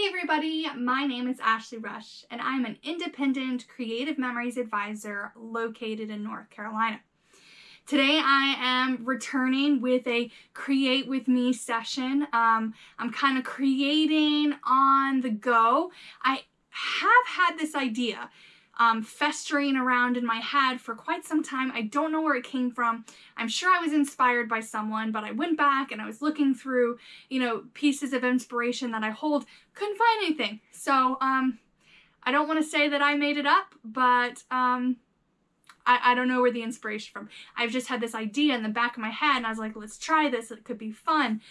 Hey everybody, my name is Ashley Rush and I'm an independent creative memories advisor located in North Carolina. Today I am returning with a Create With Me session. I'm kind of creating on the go. I have had this idea festering around in my head for quite some time. I don't know where it came from. I'm sure I was inspired by someone, but I went back and I was looking through, pieces of inspiration that I hold. Couldn't find anything. So I don't want to say that I made it up, but I don't know where the inspiration from. I've just had this idea in the back of my head and I was like, let's try this. It could be fun.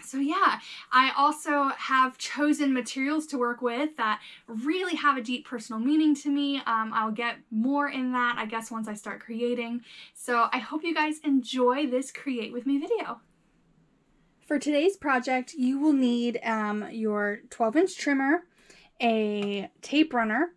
So yeah, I also have chosen materials to work with that really have a deep personal meaning to me. I'll get more in that, I guess, once I start creating. So I hope you guys enjoy this Create With Me video. For today's project, you will need your 12-inch trimmer, a tape runner,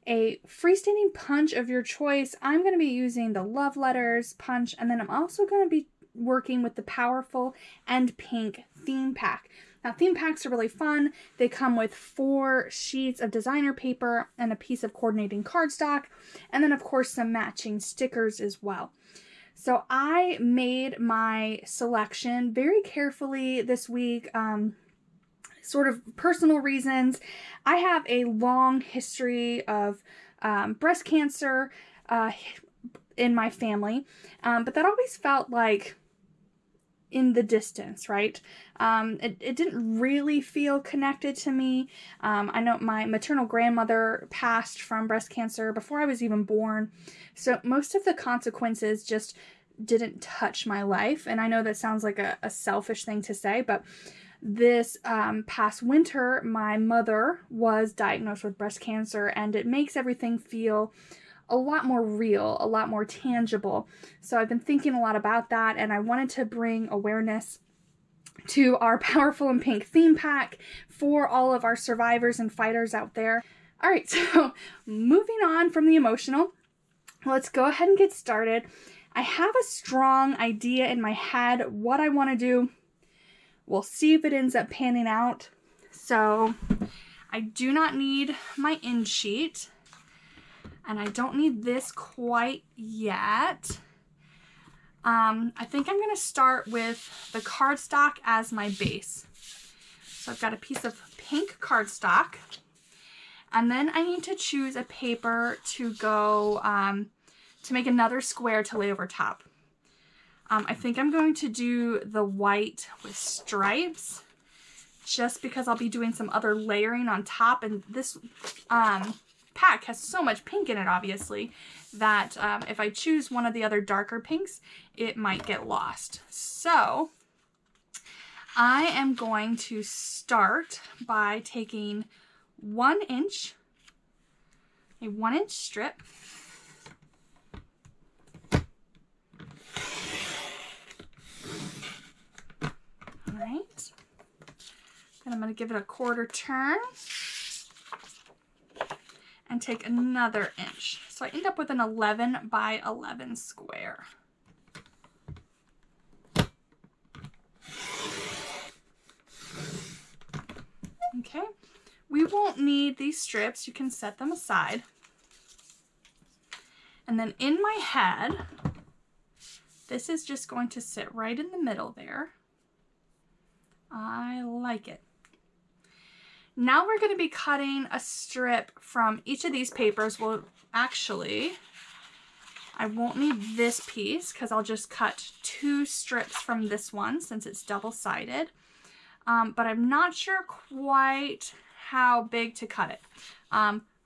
a freestanding punch of your choice. I'm going to be using the Love Letters punch, and then I'm also going to be working with the Powerful and Pink theme pack. Now, theme packs are really fun. They come with 4 sheets of designer paper and a piece of coordinating cardstock, and then of course some matching stickers as well. So I made my selection very carefully this week, sort of personal reasons. I have a long history of breast cancer in my family, but that always felt like in the distance, right? It didn't really feel connected to me. I know my maternal grandmother passed from breast cancer before I was even born, so most of the consequences just didn't touch my life. And I know that sounds like a selfish thing to say, but this past winter, my mother was diagnosed with breast cancer, and it makes everything feel a lot more real, a lot more tangible. So I've been thinking a lot about that, and I wanted to bring awareness to our Powerful and Pink theme pack for all of our survivors and fighters out there. All right, so moving on from the emotional, let's go ahead and get started. I have a strong idea in my head what I want to do. We'll see if it ends up panning out. So I do not need my end sheet. And I don't need this quite yet. I think I'm going to start with the cardstock as my base. So I've got a piece of pink cardstock. And then I need to choose a paper to go, to make another square to lay over top. I think I'm going to do the white with stripes, just because I'll be doing some other layering on top. And this pack has so much pink in it, obviously, that if I choose one of the other darker pinks, it might get lost. So I am going to start by taking a 1-inch strip, all right, and I'm going to give it a 1/4 turn and take another inch. So I end up with an 11 by 11 square. Okay, we won't need these strips. You can set them aside. And then in my head, this is just going to sit right in the middle there. I like it. Now we're going to be cutting a strip from each of these papers. Well, actually, I won't need this piece because I'll just cut 2 strips from this one since it's double-sided. But I'm not sure quite how big to cut it.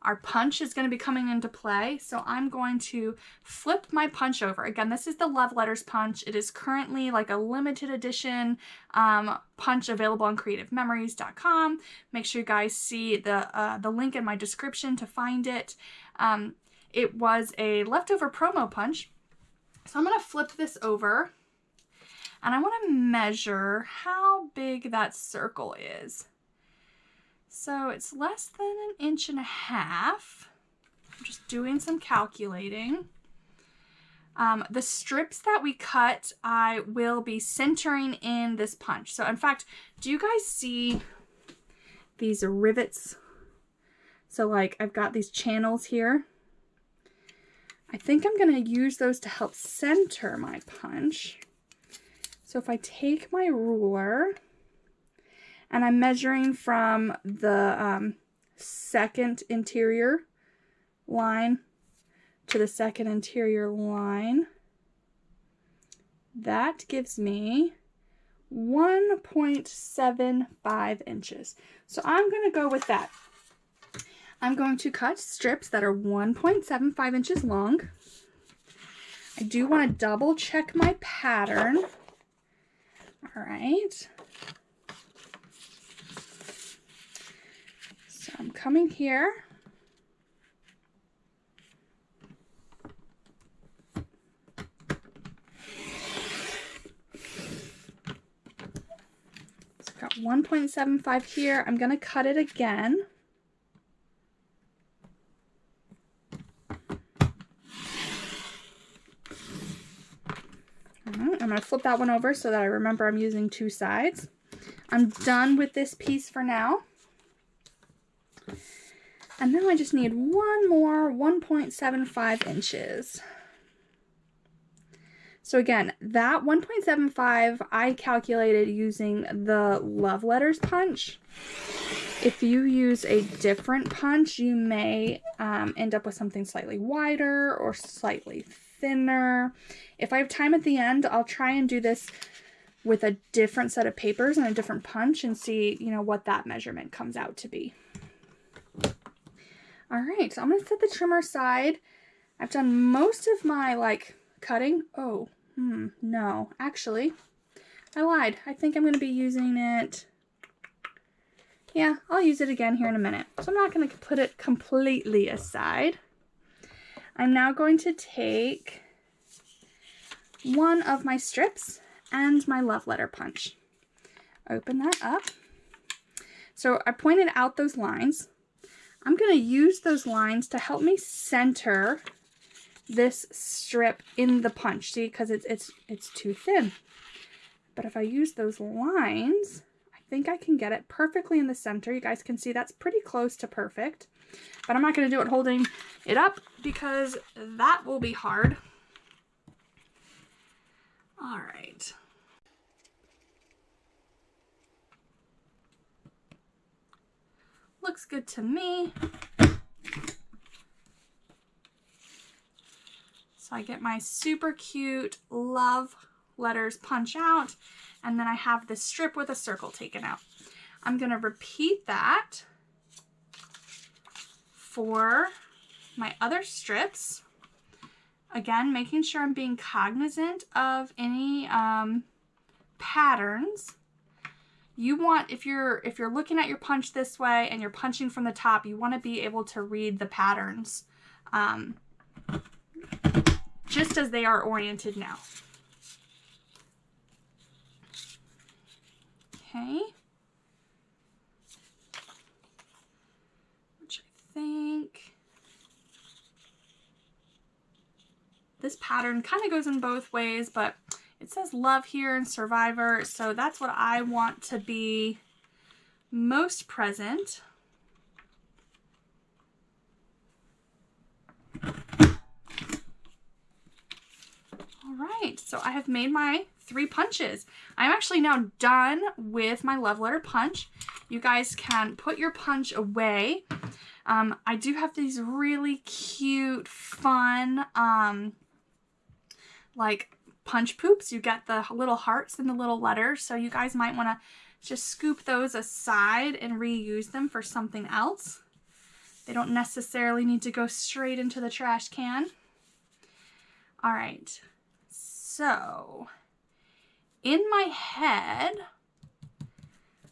Our punch is going to be coming into play, so I'm going to flip my punch over. Again, this is the Love Letters punch. It is currently like a limited edition punch available on creativememories.com. Make sure you guys see the link in my description to find it. It was a leftover promo punch. So I'm going to flip this over, and I want to measure how big that circle is. So it's less than 1.5 inches. I'm just doing some calculating. The strips that we cut, I will be centering in this punch. So in fact, do you guys see these rivets. So like I've got these channels here. I think I'm going to use those to help center my punch. So if I take my ruler and I'm measuring from the second interior line to the second interior line, that gives me 1.75 inches. So I'm going to go with that. I'm going to cut strips that are 1.75 inches long. I do want to double check my pattern. All right. So I'm coming here. So I've got 1.75 here. I'm going to cut it again. I'm going to flip that one over so that I remember I'm using two sides. I'm done with this piece for now. And now I just need one more 1.75 inches. So again, that 1.75 I calculated using the love letters punch. If you use a different punch, you may end up with something slightly wider or slightly thinner. If I have time at the end, I'll try and do this with a different set of papers and a different punch and see, you know, what that measurement comes out to be. All right, so I'm gonna set the trimmer aside. I've done most of my like cutting. Oh, no, actually, I lied. I think I'm gonna be using it. Yeah, I'll use it again here in a minute. So I'm not gonna put it completely aside. I'm now going to take one of my strips and my love letter punch. Open that up. So I pointed out those lines. I'm going to use those lines to help me center this strip in the punch. See, because it's too thin. But if I use those lines, I think I can get it perfectly in the center. You guys can see that's pretty close to perfect. But I'm not going to do it holding it up because that will be hard. All right. Looks good to me. So I get my super cute love letters punch out, and then I have this strip with a circle taken out. I'm going to repeat that for my other strips. Again, making sure I'm being cognizant of any patterns. You want, if you're looking at your punch this way and you're punching from the top, you want to be able to read the patterns just as they are oriented now. Okay. Which I think this pattern kind of goes in both ways, but it says love here and survivor, so that's what I want to be most present. All right, so I have made my 3 punches. I'm actually now done with my love letter punch. You guys can put your punch away. I do have these really cute, fun, like punch poops. You get the little hearts and the little letters, so you guys might want to just scoop those aside and reuse them for something else. They don't necessarily need to go straight into the trash can. All right, so in my head,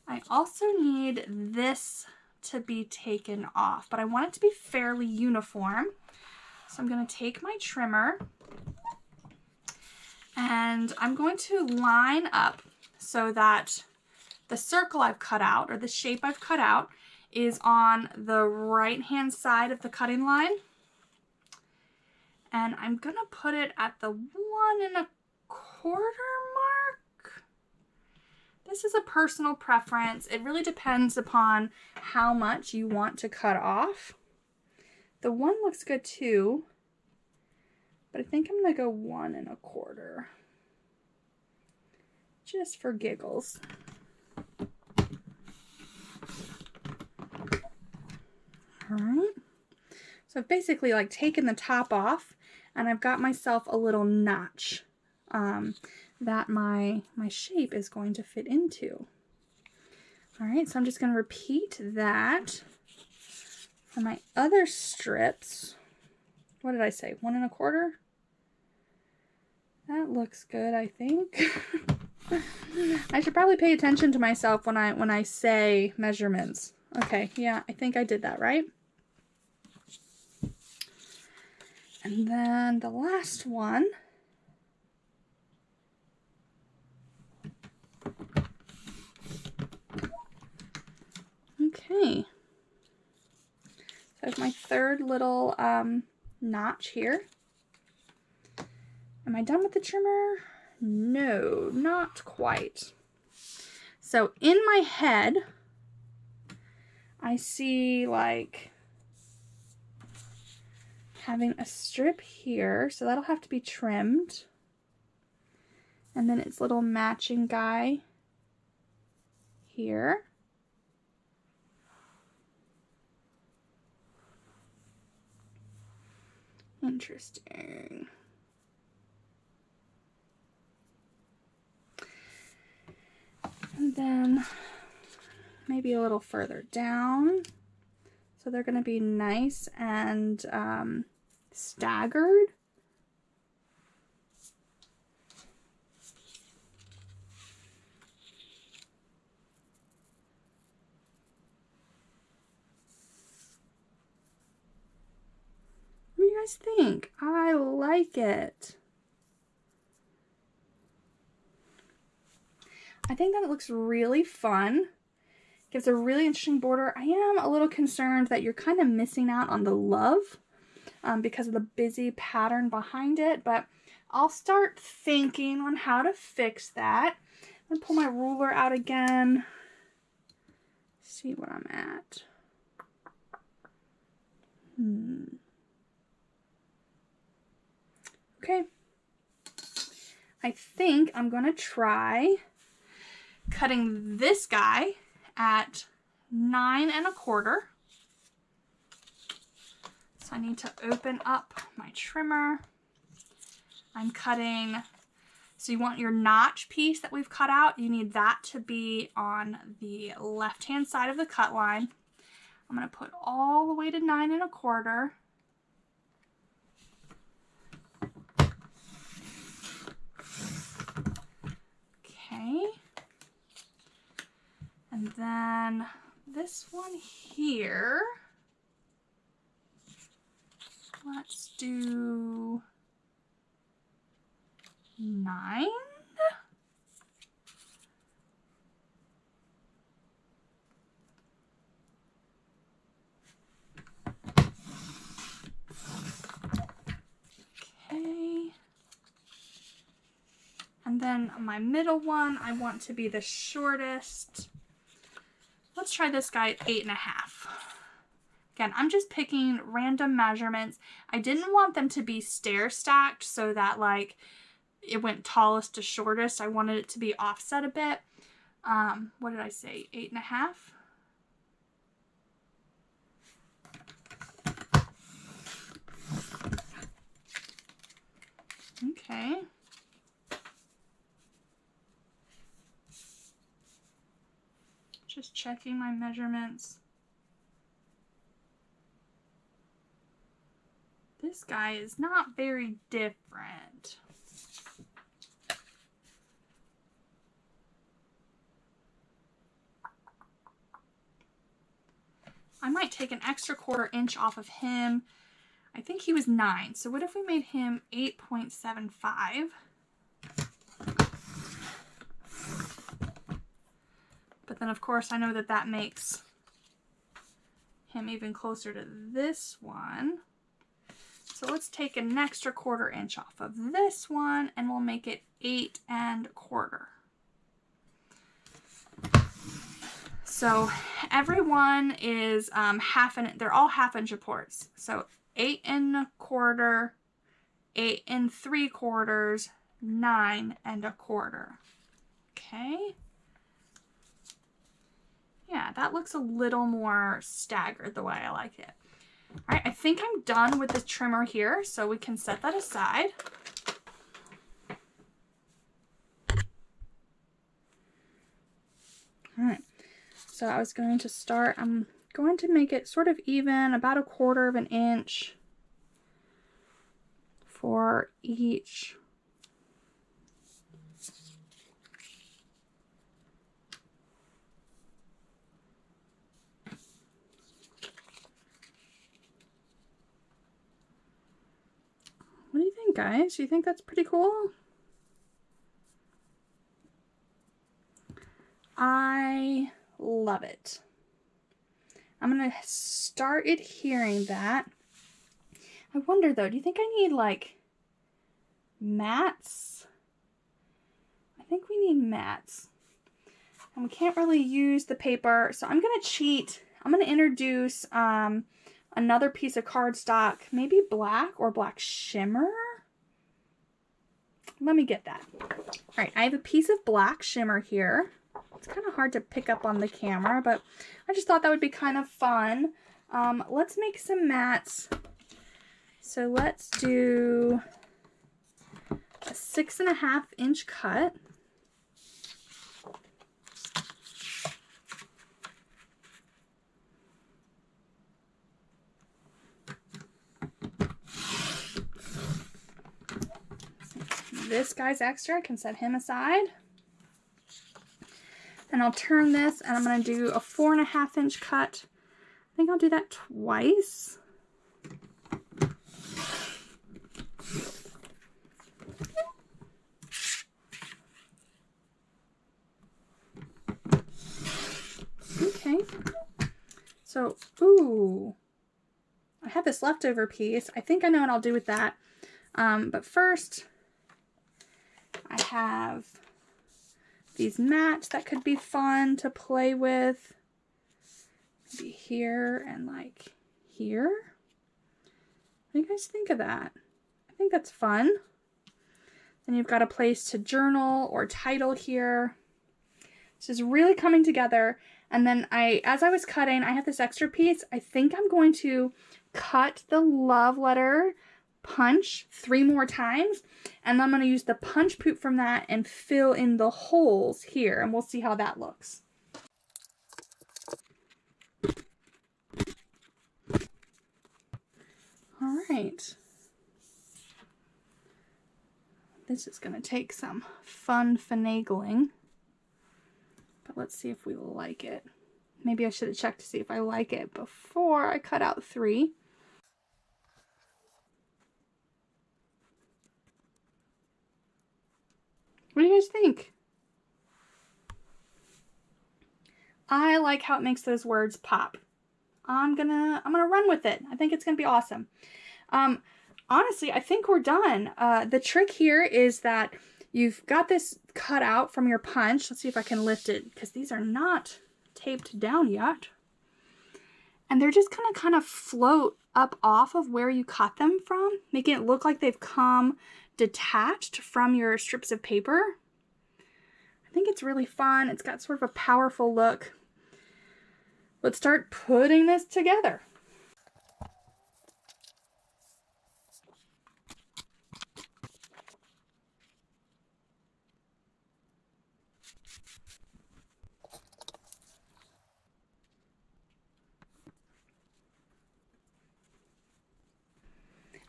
I also need this to be taken off, but I want it to be fairly uniform. So I'm going to take my trimmer and I'm going to line up so that the circle I've cut out, or the shape I've cut out, is on the right hand side of the cutting line. And I'm going to put it at the 1 1/4 mark. this is a personal preference. It really depends upon how much you want to cut off. The one looks good too, but I think I'm gonna go 1 1/4. Just for giggles. All right. So I've basically like taken the top off, and I've got myself a little notch that my shape is going to fit into. All right, so I'm just going to repeat that for my other strips. What did I say? 1 1/4? That looks good, I think. I should probably pay attention to myself when I say measurements. Okay, yeah, I think I did that right. And then the last one. Okay. So I have my third little notch here. Am I done with the trimmer? No, not quite. So in my head, I see like having a strip here, so that'll have to be trimmed. And then its little matching guy here. Interesting. And then maybe a little further down. So they're going to be nice and staggered. What do you guys think? I like it. I think that it looks really fun. Gives a really interesting border. I am a little concerned that you're kind of missing out on the love because of the busy pattern behind it, but I'll start thinking on how to fix that. I'm gonna pull my ruler out again. See what I'm at. Okay. I think I'm gonna try cutting this guy at 9 1/4. So I need to open up my trimmer. I'm cutting, so you want your notch piece that we've cut out, you need that to be on the left-hand side of the cut line. I'm going to put all the way to 9 1/4. Okay. And then this one here, let's do 9. Okay. And then my middle one, I want to be the shortest. Let's try this guy at 8 1/2. Again, I'm just picking random measurements. I didn't want them to be stair stacked so that like it went tallest to shortest. I wanted it to be offset a bit. What did I say? 8 1/2. Okay. Just checking my measurements. This guy is not very different. I might take an extra 1/4 inch off of him. I think he was 9. So what if we made him 8.75? But then of course I know that that makes him even closer to this one. So let's take an extra 1/4 inch off of this one and we'll make it 8 1/4. So everyone is they're all 1/2 inch reports. So 8 1/4, 8 3/4, 9 1/4. Okay. Yeah, that looks a little more staggered the way I like it. All right, I think I'm done with the trimmer here, so we can set that aside. All right, so I was going to start, I'm going to make it sort of even, about 1/4 inch for each. What do you think, guys? Do you think that's pretty cool? I love it. I'm going to start adhering that. I wonder though, do you think I need like mats? I think we need mats. And we can't really use the paper, so I'm going to cheat. I'm going to introduce another piece of cardstock, maybe black or black shimmer. Let me get that. All right, I have a piece of black shimmer here. It's kind of hard to pick up on the camera, but I just thought that would be kind of fun. Let's make some mats. So let's do a 6.5 inch cut. This guy's extra, I can set him aside. And I'll turn this and I'm going to do a 4.5 inch cut. I think I'll do that twice. Okay. So, ooh, I have this leftover piece. I think I know what I'll do with that. But first, I have these mats that could be fun to play with. Maybe here and like here. What do you guys think of that? I think that's fun. Then you've got a place to journal or title here. This is really coming together. And then as I was cutting, I have this extra piece. I think I'm going to cut the love letter punch 3 more times, and I'm going to use the punch poop from that and fill in the holes here, and we'll see how that looks. All right. This is going to take some fun finagling, but let's see if we like it. Maybe I should have checked to see if I like it before I cut out 3. What do you guys think? I like how it makes those words pop. I'm gonna run with it. I think it's gonna be awesome. Honestly, I think we're done. The trick here is that you've got this cut out from your punch. Let's see if I can lift it, because these are not taped down yet. And they're just gonna kind of float up off of where you cut them from, making it look like they've come detached from your strips of paper. I think it's really fun. It's got sort of a powerful look. Let's start putting this together.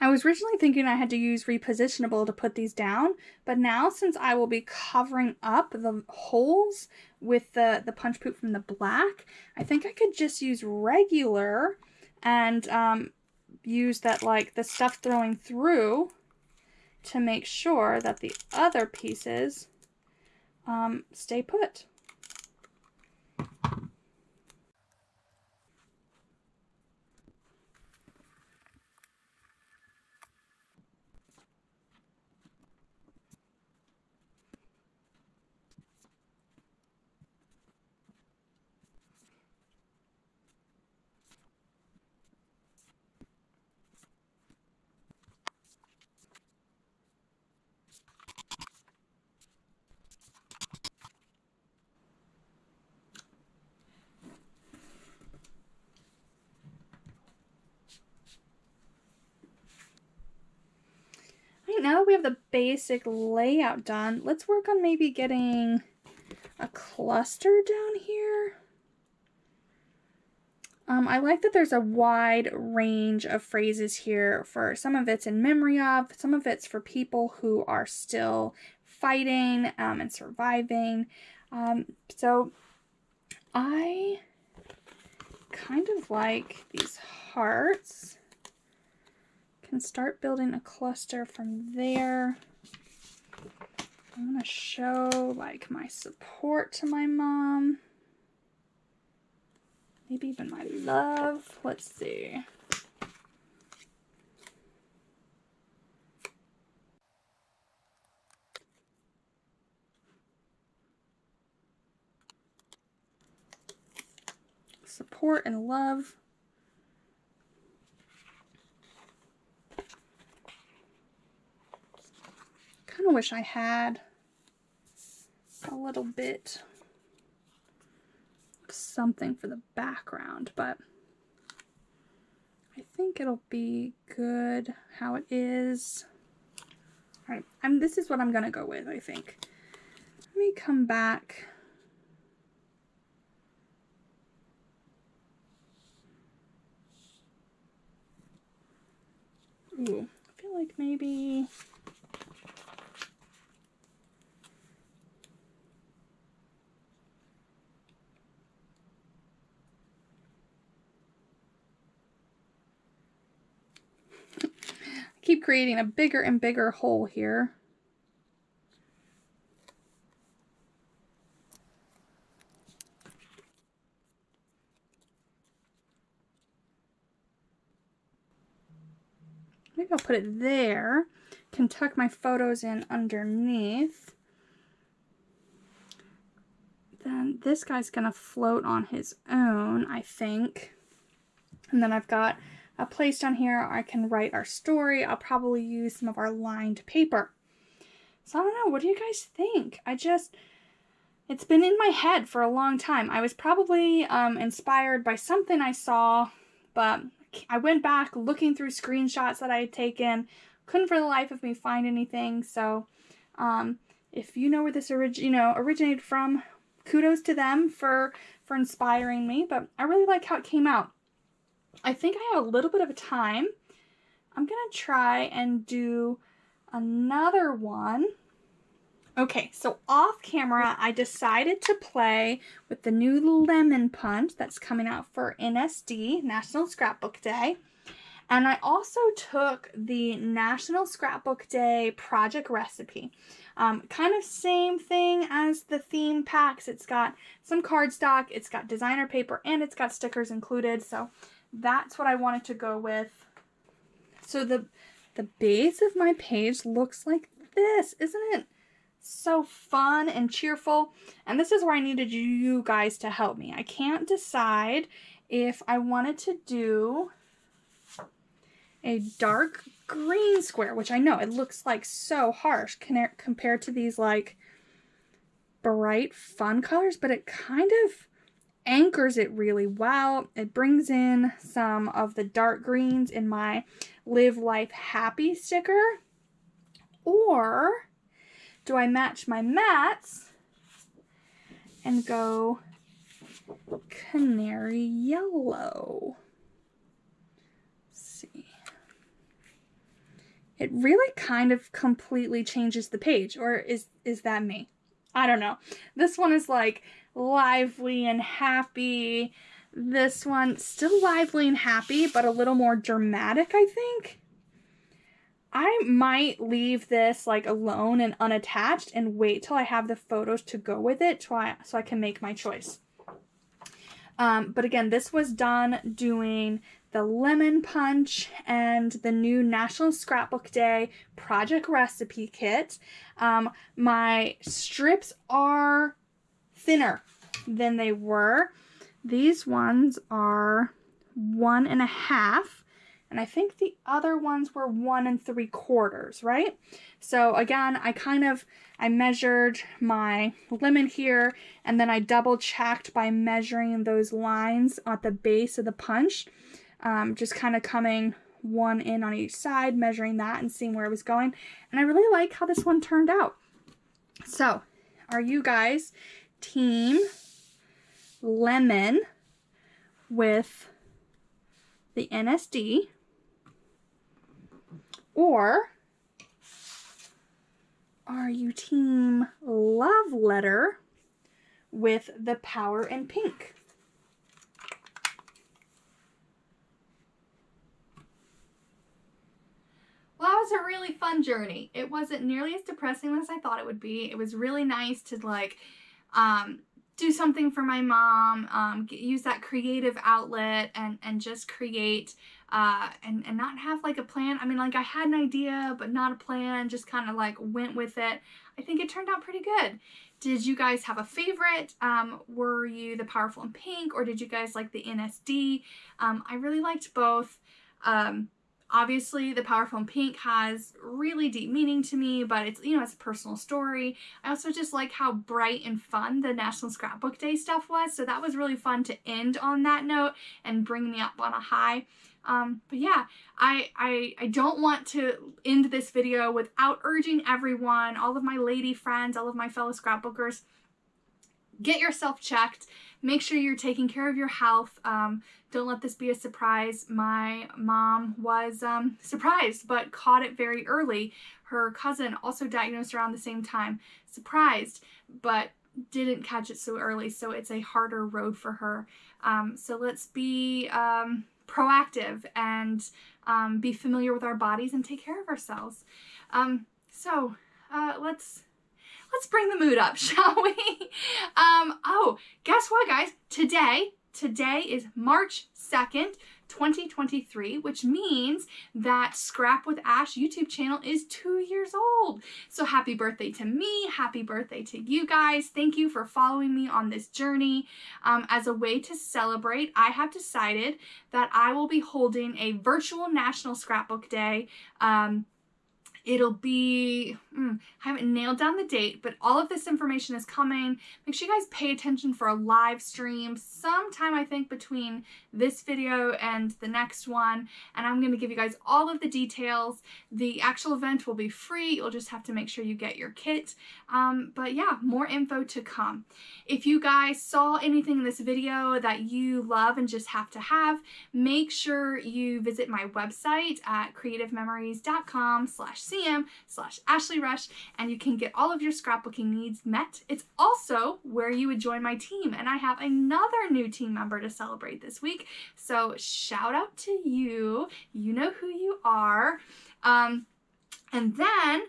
I was originally thinking I had to use repositionable to put these down, but now since I will be covering up the holes with the punch poop from the black, I think I could just use regular and use that, like, the stuff throwing through to make sure that the other pieces stay put. think now that we have the basic layout done, let's work on maybe getting a cluster down here. I like that there's a wide range of phrases here. For some of it's in memory of, some of it's for people who are still fighting and surviving. So I kind of like these hearts. Can start building a cluster from there. I'm gonna show like my support to my mom. Maybe even my love. Let's see. Support and love. Kind of wish I had a little bit of something for the background, but I think it'll be good how it is. All right, this is what I'm gonna go with, I think. Let me come back. Ooh, I feel like maybe keep creating a bigger and bigger hole here. Maybe I'll put it there. Can tuck my photos in underneath. Then this guy's gonna float on his own, I think. And then I've got a place down here I can write our story. I'll probably use some of our lined paper. So I don't know, what do you guys think? It's been in my head for a long time. I was probably inspired by something I saw, but I went back looking through screenshots that I had taken. Couldn't for the life of me find anything. So if you know where this originated from, kudos to them for inspiring me. But I really like how it came out. I think I have a little bit of a time. I'm gonna try and do another one. Okay, so off camera, I decided to play with the new lemon punch that's coming out for NSD, National Scrapbook Day. And I also took the National Scrapbook Day project recipe. Kind of same thing as the theme packs. It's got some cardstock, it's got designer paper, and it's got stickers included. So that's what I wanted to go with. So the base of my page looks like this, isn't it? So fun and cheerful. And this is where I needed you guys to help me. I can't decide if I wanted to do a dark green square, which I know it looks like so harsh compared to these like bright fun colors, but it kind of anchors it really well. It brings in some of the dark greens in my Live Life Happy sticker. Or do I match my mats and go canary yellow? Let's see. It really kind of completely changes the page, or is that me? I don't know. This one is like lively and happy. This one still lively and happy, but a little more dramatic, I think. I might leave this like alone and unattached and wait till I have the photos to go with it so I can make my choice. But again, this was done doing the lemon punch and the new National Scrapbook Day project recipe kit. My strips are thinner than they were. These ones are 1.5. And I think the other ones were 1 3/4, right? So again, I measured my lemon here, and then I double checked by measuring those lines at the base of the punch. Just kind of coming one in on each side, measuring that and seeing where I was going. And I really like how this one turned out. So, are you guys team lemon with the NSD, or are you team love letter with the power in pink? Well, that was a really fun journey. It wasn't nearly as depressing as I thought it would be. It was really nice to like do something for my mom, use that creative outlet and just create and not have like a plan. I mean, like I had an idea, but not a plan, just kind of like went with it. I think it turned out pretty good. Did you guys have a favorite? Were you the powerful in pink, or did you guys like the NSD? I really liked both. Obviously, the powerful in pink has really deep meaning to me, but it's, you know, it's a personal story. I also just like how bright and fun the National Scrapbook Day stuff was. So that was really fun to end on that note and bring me up on a high. But yeah, I don't want to end this video without urging everyone, all of my lady friends, all of my fellow scrapbookers, get yourself checked. Make sure you're taking care of your health. Don't let this be a surprise. My mom was surprised, but caught it very early. Her cousin also diagnosed around the same time. Surprised, but didn't catch it so early, so it's a harder road for her. So let's be proactive and be familiar with our bodies and take care of ourselves. Let's bring the mood up, shall we? Oh, guess what, guys? Today is March 2nd, 2023, which means that Scrap with Ash YouTube channel is 2 years old. So happy birthday to me. Happy birthday to you guys. Thank you for following me on this journey. As a way to celebrate, I have decided that I will be holding a virtual National Scrapbook Day. It'll be, I haven't nailed down the date, but all of this information is coming. Make sure you guys pay attention for a live stream sometime, I think, between this video and the next one. And I'm going to give you guys all of the details. The actual event will be free. You'll just have to make sure you get your kit. But yeah, more info to come. If you guys saw anything in this video that you love and just have to have, make sure you visit my website at creativememories.com/cm/AshleyRush, and you can get all of your scrapbooking needs met. It's also where you would join my team, and I have another new team member to celebrate this week. So shout out to you. You know who you are. And then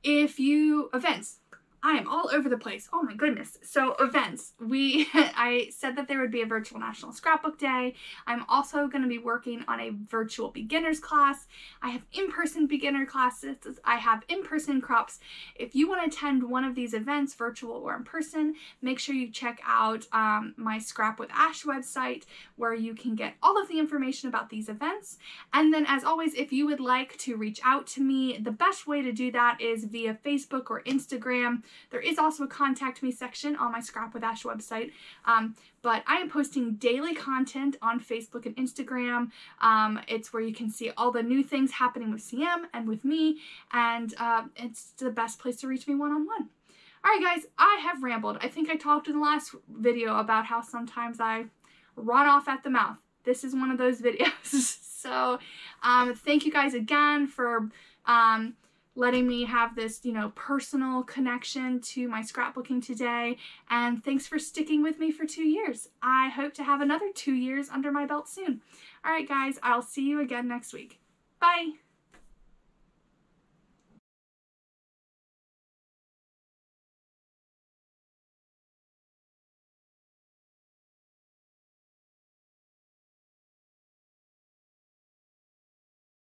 events. I am all over the place. Oh my goodness. So events. I said that there would be a virtual National Scrapbook Day. I'm also going to be working on a virtual beginners class. I have in-person beginner classes. I have in-person crops. If you want to attend one of these events, virtual or in person, make sure you check out my Scrap with Ash website, where you can get all of the information about these events. And then, as always, if you would like to reach out to me, the best way to do that is via Facebook or Instagram. There is also a contact me section on my Scrap with Ash website, but I am posting daily content on Facebook and Instagram. It's where you can see all the new things happening with CM and with me, and it's the best place to reach me one-on-one. Alright guys, I have rambled. I think I talked in the last video about how sometimes I run off at the mouth. This is one of those videos. So thank you guys again for letting me have this, personal connection to my scrapbooking today. And thanks for sticking with me for 2 years. I hope to have another 2 years under my belt soon. All right, guys, I'll see you again next week. Bye.